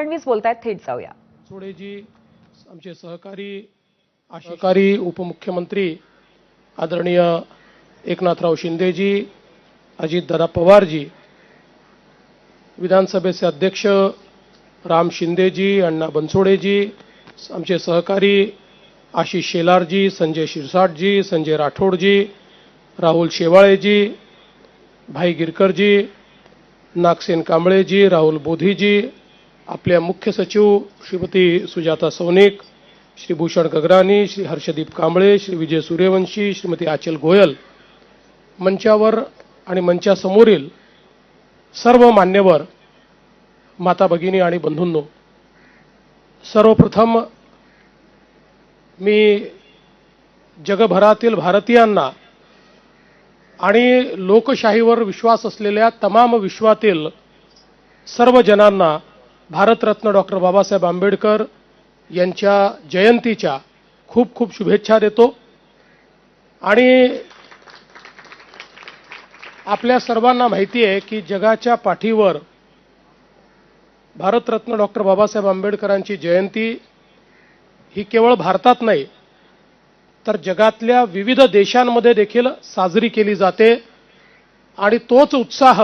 फडणवीस बोलतायत, थेट जाऊया. सोडेजी, आमचे सहकारी उपमुख्यमंत्री आदरणीय एकनाथराव शिंदेजी, अजितदादा पवारजी, विधानसभेचे अध्यक्ष राम शिंदेजी, अण्णा बनसोडेजी, आमचे सहकारी आशिष शेलारजी, संजय शिरसाटजी, संजय राठोडजी, राहुल शेवाळेजी, भाई गिरकरजी, नागसेन कांबळेजी, राहुल बोधीजी, आपल्या मुख्य सचिव श्रीमती सुजाता सौनिक, श्री भूषण गगरानी, श्री हर्षदीप कांबळे, श्री विजय सूर्यवंशी, श्रीमती आचल गोयल, मंचावर आणि मंचासमोरील सर्व मान्यवर, माता भगिनी आणि बंधूंनो, सर्वप्रथम मी जगभरातील भारतीयांना आणि लोकशाहीवर विश्वास असलेल्या तमाम विश्वातील सर्व जनांना भारतरत्न डॉक्टर बाबासाहेब आंबेडकर यांच्या जयंतीच्या खूप खूप शुभेच्छा देतो. आणि आपल्या सर्वांना माहिती आहे की जगाच्या पाठीवर भारतरत्न डॉक्टर बाबासाहेब आंबेडकरांची जयंती ही केवळ भारतात नाही तर जगातल्या विविध देशांमध्ये देखील साजरी केली जाते. आणि तोच उत्साह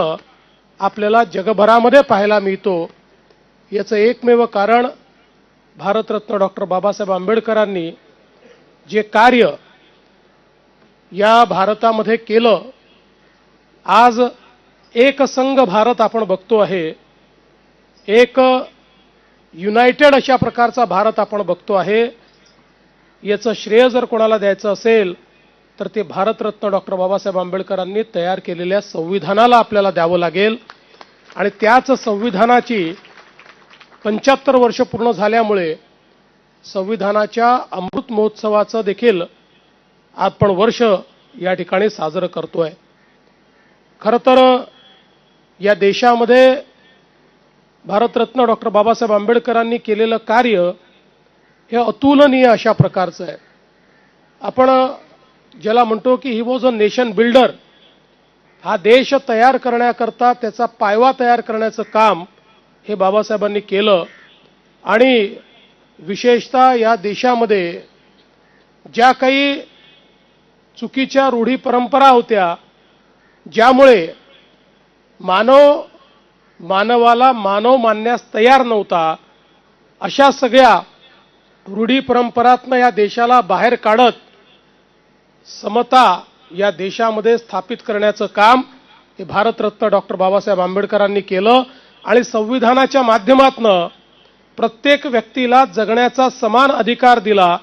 आपल्याला जगभरामध्ये पाहायला मिळतो. याचं एकमेव कारण भारतरत्न डॉक्टर बाबासाहेब आंबेडकरांनी जे कार्य या भारतामध्ये केलं. आज एक संघ भारत आपण बघतो आहे, एक युनायटेड अशा प्रकारचा भारत आपण बघतो आहे. याचं श्रेय जर कोणाला द्यायचं असेल तर ते भारतरत्न डॉक्टर बाबासाहेब आंबेडकरांनी तयार केलेल्या संविधानाला आपल्याला द्यावं लागेल. आणि त्याच संविधानाची 75 वर्ष पूर्ण झाल्यामुळे संविधानाच्या अमृत महोत्सवाचं देखील आपण वर्ष या ठिकाणी साजरं करतोय. खरं तर या देशामध्ये भारतरत्न डॉक्टर बाबासाहेब आंबेडकरांनी केलेलं कार्य हे अतुलनीय अशा प्रकारचं आहे. आपण ज्याला म्हणतो की he was a nation builder. हा देश तयार करण्याकरता त्याचा पायवा तयार करण्याचं काम हे बाबासाहेबांनी केलं. आणि विशेषतः या देशामध्ये ज्या काही चुकीच्या रूढी परंपरा होत्या, ज्यामुळे मानवाला मानव मानण्यास तयार नव्हता, अशा सगळ्या रूढी परंपरातनं या देशाला बाहेर काढत समता या देशामध्ये स्थापित करण्याचं काम हे भारतरत्न डॉक्टर बाबासाहेब आंबेडकरांनी केलं. आणि संविधानाच्या माध्यमातनं प्रत्येक व्यक्तीला जगण्याचा समान अधिकार दिला,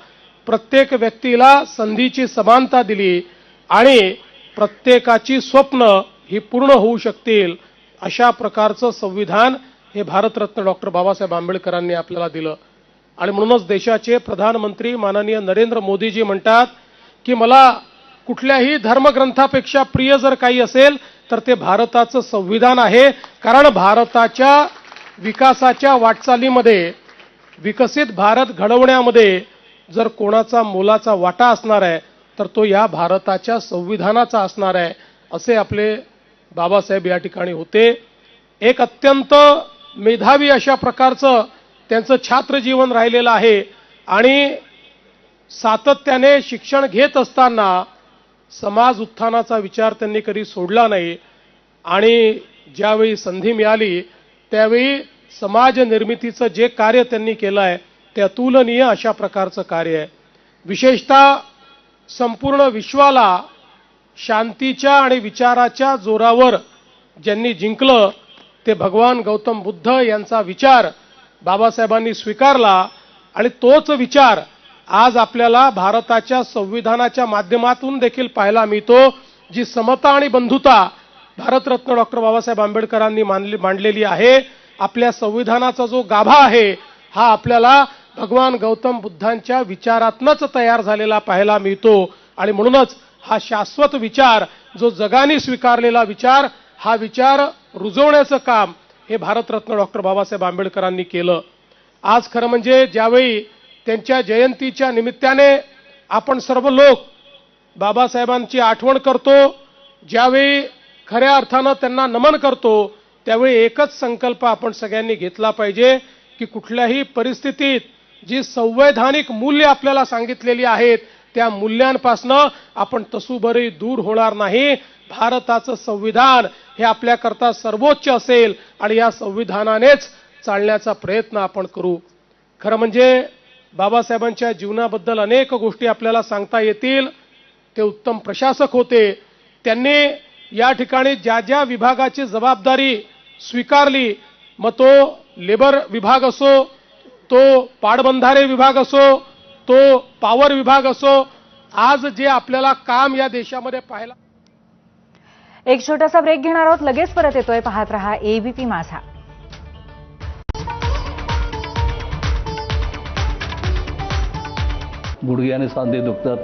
प्रत्येक व्यक्तीला संधीची समानता दिली आणि प्रत्येकाची स्वप्न ही पूर्ण होऊ शकतील अशा प्रकारचं संविधान हे भारतरत्न डॉक्टर बाबासाहेब आंबेडकरांनी आपल्याला दिलं. आणि म्हणूनच देशाचे प्रधानमंत्री माननीय नरेंद्र मोदीजी म्हणतात की मला कुठल्याही धर्मग्रंथापेक्षा प्रिय जर काही असेल तर ते भारताचं संविधान आहे. कारण भारताच्या विकासाच्या वाटचालीमध्ये, विकसित भारत घडवण्यामध्ये जर कोणाचा मोलाचा वाटा असणार आहे तर तो या भारताच्या संविधानाचा असणार आहे. असे आपले बाबासाहेब या ठिकाणी होते. एक अत्यंत मेधावी अशा प्रकारचं त्यांचं छात्र जीवन राहिलेलं आहे. आणि सातत्याने शिक्षण घेत असताना समाज उत्थानाचा विचार त्यांनी कधी सोडला नाही. आणि ज्यावेळी संधी मिळाली त्यावेळी समाज निर्मितीचं जे कार्य त्यांनी केलं आहे ते अतुलनीय अशा प्रकारचं कार्य आहे. विशेषतः संपूर्ण विश्वाला शांतीच्या आणि विचाराच्या जोरावर ज्यांनी जिंकलं ते भगवान गौतम बुद्ध यांचा विचार बाबासाहेबांनी स्वीकारला. आणि तोच विचार आज आपल्याला भारताच्या संविधानाच्या माध्यमातून देखील पाहायला मिळतो. जी समता आणि बंधुता भारतरत्न डॉक्टर बाबासाहेब आंबेडकरांनी मांडलेली आहे, आपल्या संविधानाचा जो गाभा आहे हा आपल्याला भगवान गौतम बुद्धांच्या विचारातनंच तयार झालेला पाहायला मिळतो. आणि म्हणूनच हा शाश्वत विचार, जो जगाने स्वीकारलेला विचार, हा विचार रुजवण्याचं काम हे भारतरत्न डॉक्टर बाबासाहेब आंबेडकरांनी केलं. आज खरं म्हणजे ज्यावेळी त्यांच्या जयंतीच्या निमित्ताने आपण सर्व लोक बाबासाहेबांची आठवण करतो, ज्यावेळी खऱ्या अर्थानं त्यांना नमन करतो, त्यावेळी एकच संकल्प आपण सगळ्यांनी घेतला पाहिजे की कुठल्याही परिस्थितीत जी संवैधानिक मूल्य आपल्याला सांगितलेली आहेत त्या मूल्यांपासनं आपण तसूभरही दूर होणार नाही. भारताचं संविधान हे आपल्याकरता सर्वोच्च असेल आणि या संविधानानेच चालण्याचा प्रयत्न आपण करू. खरं म्हणजे बाबासाहेबांच्या जीवनाबद्दल अनेक गोष्टी आपल्याला सांगता येतील. ते उत्तम प्रशासक होते. त्यांनी या ठिकाणी ज्या ज्या विभागाची जबाबदारी स्वीकारली, मग तो लेबर विभाग असो, तो पाटबंधारे विभाग असो, तो पॉवर विभाग असो, आज जे आपल्याला काम या देशामध्ये पाहायला. एक छोटासा ब्रेक घेणार आहोत, लगेच परत येतोय. पाहत रहा एबीपी माझा. गुडघे आणि सांधे दुखतात,